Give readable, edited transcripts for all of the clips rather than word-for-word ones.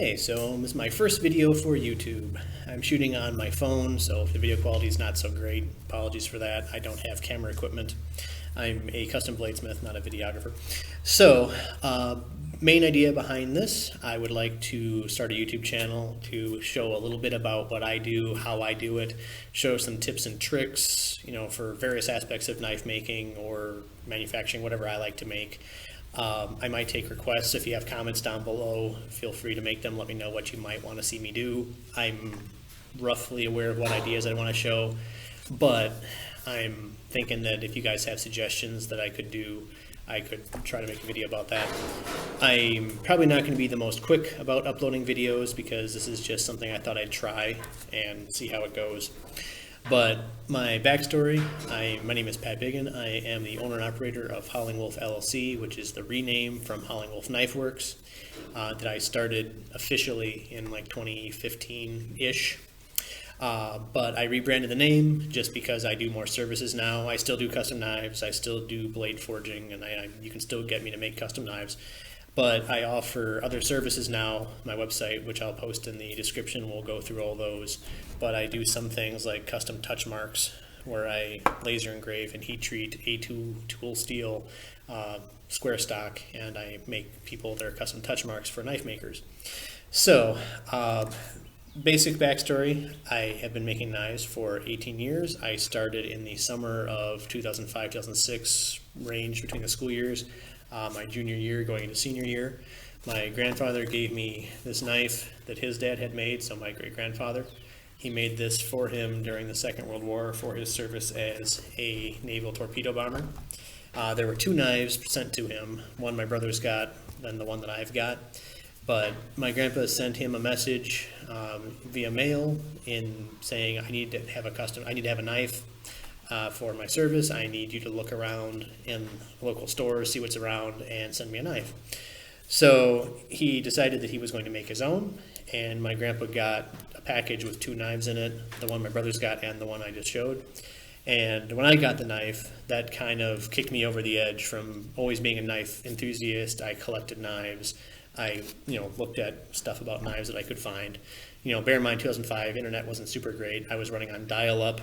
Okay, so this is my first video for YouTube. I'm shooting on my phone, so if the video quality is not so great, apologies for that. I don't have camera equipment. I'm a custom bladesmith, not a videographer. So, main idea behind this, I would like to start a YouTube channel to show a little bit about what I do, how I do it, show some tips and tricks, for various aspects of knife making or manufacturing, whatever I like to make. I might take requests. If you have comments down below, feel free to make them. Let me know what you might want to see me do. I'm roughly aware of what ideas I want to show, but I'm thinking that if you guys have suggestions that I could do, I could try to make a video about that. I'm probably not going to be the most quick about uploading videos because this is just something I thought I'd try and see how it goes. But my backstory, my name is Pat Biggin. I am the owner and operator of Howling Wolf LLC, which is the rename from Howling Wolf Knife Works that I started officially in like 2015-ish. But I rebranded the name just because I do more services now. I still do custom knives, I still do blade forging, and you can still get me to make custom knives. But I offer other services now. My website, which I'll post in the description, will go through all those. But I do some things like custom touch marks, where I laser engrave and heat treat A2 tool steel square stock, and I make people their custom touch marks for knife makers. So, basic backstory, I have been making knives for 18 years. I started in the summer of 2005-2006 range between the school years. My junior year going into senior year. My grandfather gave me this knife that his dad had made, so my great-grandfather. He made this for him during the Second World War for his service as a naval torpedo bomber. There were two knives sent to him, one my brother's got, then the one that I've got. But my grandpa sent him a message via mail in saying, I need to have a knife for my service. I need you to look around in local stores, see what's around, and send me a knife. So he decided that he was going to make his own, and my grandpa got a package with two knives in it, the one my brother's got and the one I just showed. And when I got the knife, that kind of kicked me over the edge from always being a knife enthusiast. I collected knives. I looked at stuff about knives that I could find. Bear in mind, 2005, internet wasn't super great. I was running on dial-up.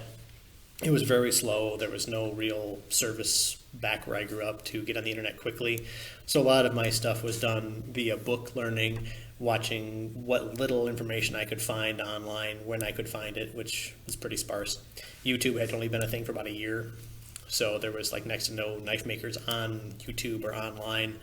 It was very slow. There was no real service back where I grew up to get on the internet quickly. So a lot of my stuff was done via book learning, watching what little information I could find online when I could find it, which was pretty sparse. YouTube had only been a thing for about a year, so there was like next to no knife makers on YouTube or online.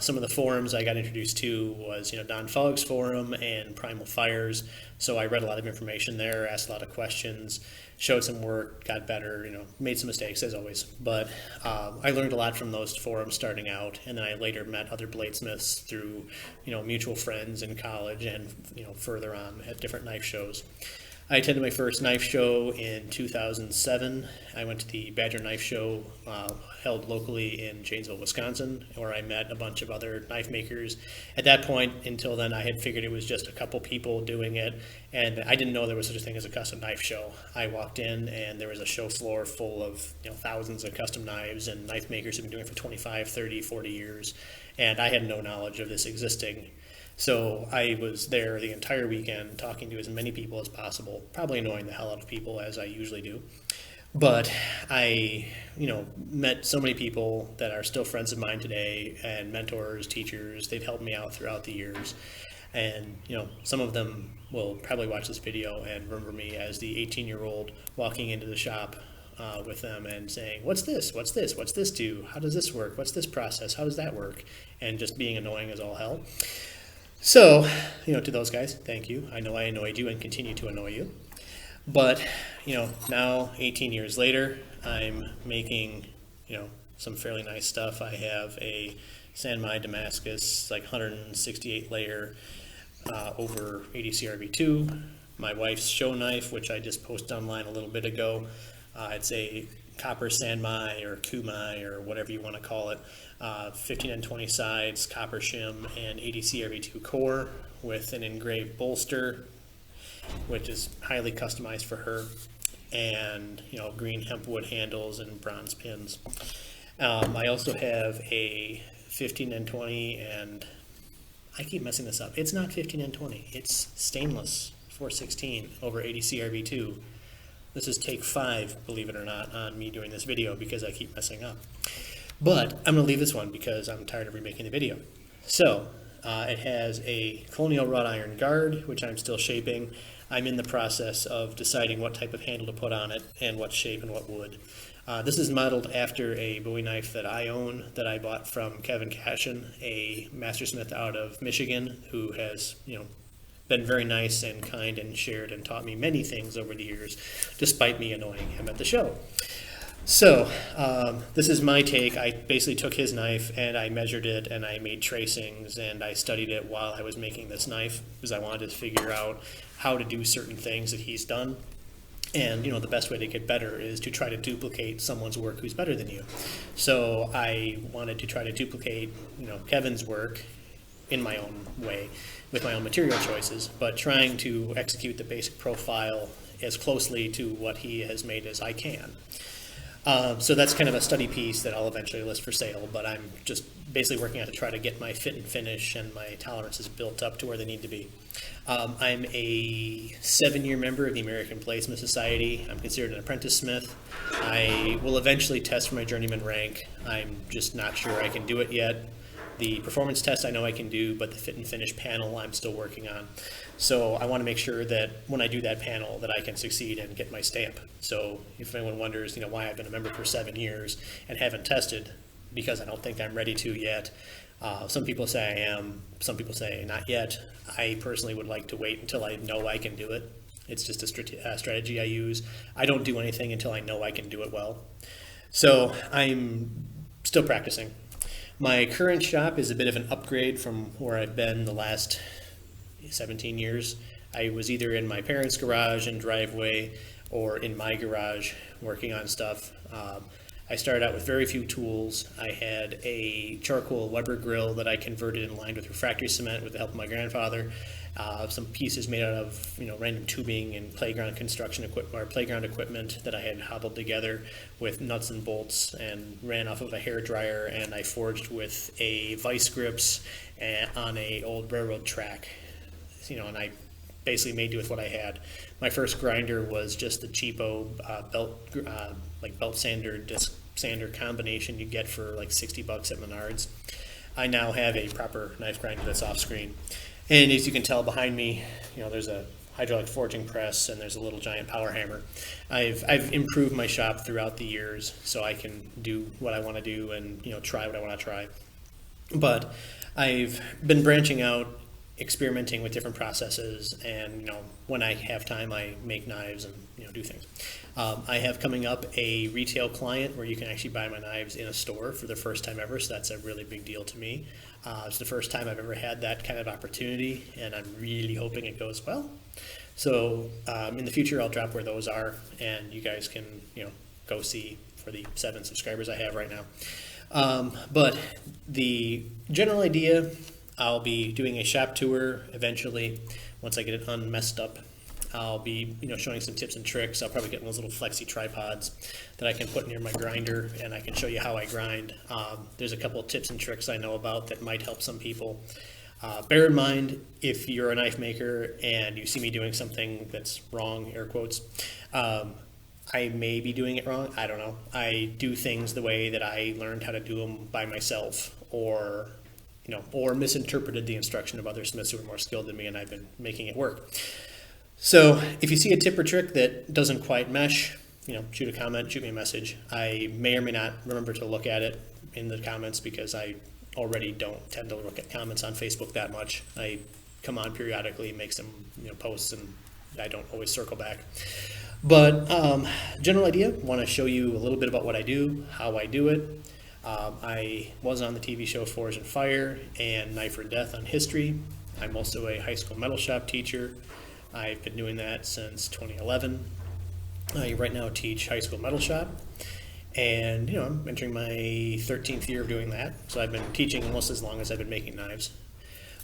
Some of the forums I got introduced to was, Don Fogg's forum and Primal Fires. So I read a lot of information there, asked a lot of questions, showed some work, got better, made some mistakes as always. But I learned a lot from those forums starting out. And then I later met other bladesmiths through, mutual friends in college and, further on at different knife shows. I attended my first knife show in 2007. I went to the Badger Knife Show held locally in Janesville, Wisconsin, where I met a bunch of other knife makers. At that point, until then, I had figured it was just a couple people doing it, and I didn't know there was such a thing as a custom knife show. I walked in, and there was a show floor full of thousands of custom knives and knife makers who've been doing it for 25, 30, 40 years, and I had no knowledge of this existing. So I was there the entire weekend talking to as many people as possible, probably annoying the hell out of people as I usually do. But I, met so many people that are still friends of mine today, and mentors, teachers. They've helped me out throughout the years. And, some of them will probably watch this video and remember me as the 18-year-old walking into the shop with them and saying, what's this? What's this? What's this do? How does this work? What's this process? How does that work? And just being annoying as all hell. So, to those guys, thank you. I know I annoyed you and continue to annoy you. But, now 18 years later, I'm making, some fairly nice stuff. I have a Sanmai Damascus, like 168 layer over 80 CRV2. My wife's show knife, which I just posted online a little bit ago. It's a copper Sanmai or Kumai or whatever you want to call it. 15 and 20 sides, copper shim, and 80 CRV2 core with an engraved bolster, which is highly customized for her, and green hemp wood handles and bronze pins. I also have a 15 and 20, and I keep messing this up. It's not 15 and 20. It's stainless 416 over 80 CRV2. This is take 5, believe it or not, on me doing this video because I keep messing up. But I'm going to leave this one because I'm tired of remaking the video. So it has a colonial wrought iron guard, which I'm still shaping. I'm in the process of deciding what type of handle to put on it and what shape and what wood. This is modeled after a Bowie knife that I own that I bought from Kevin Cashin, a mastersmith out of Michigan who has, been very nice and kind and shared and taught me many things over the years, despite me annoying him at the show. So this is my take. I basically took his knife and I measured it and I made tracings and I studied it while I was making this knife because I wanted to figure out how to do certain things that he's done. And the best way to get better is to try to duplicate someone's work who's better than you. So I wanted to try to duplicate Kevin's work in my own way with my own material choices, but trying to execute the basic profile as closely to what he has made as I can. So that's kind of a study piece that I'll eventually list for sale, but I'm just basically working out to try to get my fit and finish and my tolerances built up to where they need to be. I'm a 7-year member of the American Bladesmith Society. I'm considered an apprentice smith. I will eventually test for my journeyman rank. I'm just not sure I can do it yet. The performance test I know I can do, but the fit and finish panel I'm still working on. So I want to make sure that when I do that panel that I can succeed and get my stamp. So if anyone wonders, why I've been a member for 7 years and haven't tested, because I don't think I'm ready to yet. Some people say I am, some people say not yet. I personally would like to wait until I know I can do it. It's just a strategy I use. I don't do anything until I know I can do it well. So I'm still practicing. My current shop is a bit of an upgrade from where I've been the last 17 years. I was either in my parents' garage and driveway or in my garage working on stuff. I started out with very few tools. I had a charcoal Weber grill that I converted and lined with refractory cement with the help of my grandfather. Some pieces made out of random tubing and playground construction equipment or playground equipment that I had hobbled together with nuts and bolts and ran off of a hair dryer, and I forged with a vice grips on a old railroad track. And I basically made do with what I had. My first grinder was just the cheapo belt sander, disc sander combination you get for like $60 at Menards. I now have a proper knife grinder that's off screen. And as you can tell behind me, there's a hydraulic forging press and there's a little giant power hammer. I've improved my shop throughout the years so I can do what I want to do and try what I want to try. But I've been branching out, experimenting with different processes, and when I have time I make knives and do things. I have coming up a retail client where you can actually buy my knives in a store for the first time ever, so that's a really big deal to me. It's the first time I've ever had that kind of opportunity, and I'm really hoping it goes well. So in the future I'll drop where those are, and you guys can go see for the 7 subscribers I have right now. But the general idea, I'll be doing a shop tour eventually once I get it unmessed up. I'll be showing some tips and tricks. I'll probably get one of those little flexi tripods that I can put near my grinder, and I can show you how I grind. There's a couple of tips and tricks I know about that might help some people. Bear in mind, if you're a knife maker and you see me doing something that's wrong, air quotes, I may be doing it wrong. I don't know. I do things the way that I learned how to do them by myself, or misinterpreted the instruction of other smiths who are more skilled than me, and I've been making it work. So if you see a tip or trick that doesn't quite mesh, shoot a comment, shoot me a message. I may or may not remember to look at it in the comments because I already don't tend to look at comments on Facebook that much. I come on periodically, make some posts, and I don't always circle back. But general idea, want to show you a little bit about what I do, how I do it. I was on the TV show Forge and Fire and Knife or Death on history. I'm also a high school metal shop teacher. I've been doing that since 2011. I right now teach high school metal shop, and I'm entering my 13th year of doing that. So I've been teaching almost as long as I've been making knives.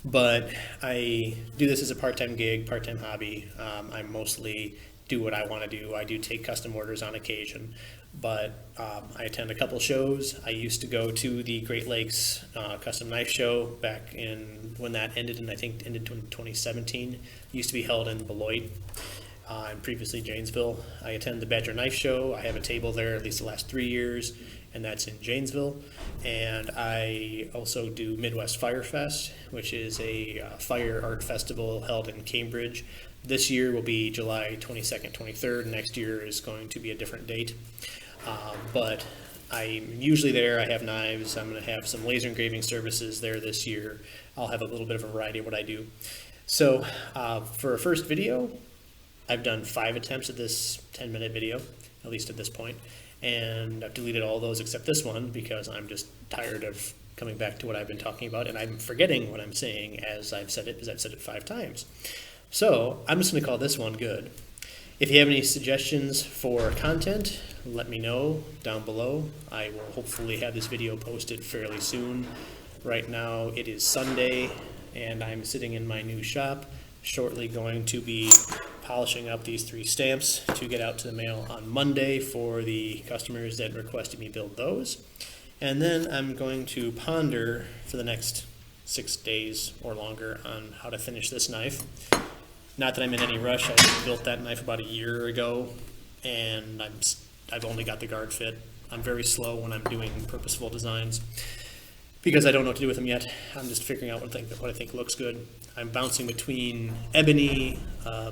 But I do this as a part-time gig, part-time hobby. I mostly do what I want to do. I do take custom orders on occasion, but I attend a couple shows. I used to go to the Great Lakes Custom Knife Show back in when that ended, and I think ended in 2017. It used to be held in Beloit. And previously Janesville. I attend the Badger Knife Show. I have a table there at least the last 3 years, and that's in Janesville. And I also do Midwest Fire Fest, which is a fire art festival held in Cambridge. This year will be July 22nd, 23rd. Next year is going to be a different date. But I'm usually there. I have knives. I'm going to have some laser engraving services there this year. I'll have a little bit of a variety of what I do. So for a first video, I've done 5 attempts at this 10-minute video, at least at this point, and I've deleted all those except this one because I'm just tired of coming back to what I've been talking about, and I'm forgetting what I'm saying as I've said it, because I've said it 5 times. So I'm just going to call this one good. If you have any suggestions for content, let me know down below. I will hopefully have this video posted fairly soon. Right now it is Sunday, and I'm sitting in my new shop, shortly going to be polishing up these 3 stamps to get out to the mail on Monday for the customers that requested me build those. And then I'm going to ponder for the next 6 days or longer on how to finish this knife. Not that I'm in any rush. I built that knife about a year ago, and I've only got the guard fit. I'm very slow when I'm doing purposeful designs because I don't know what to do with them yet. I'm just figuring out what I think looks good. I'm bouncing between ebony,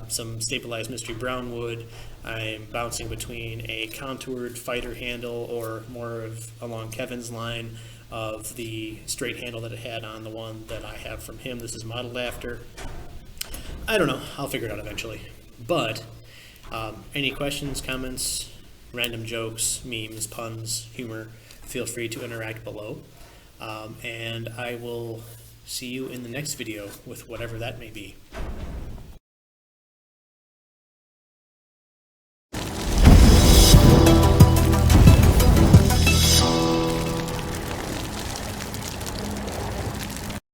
some stabilized mystery brown wood. I'm bouncing between a contoured fighter handle, or more of along Kevin's line of the straight handle that it had on the one that I have from him. This is modeled after. I don't know. I'll figure it out eventually. But any questions, comments, random jokes, memes, puns, humor, feel free to interact below. And I will see you in the next video with whatever that may be.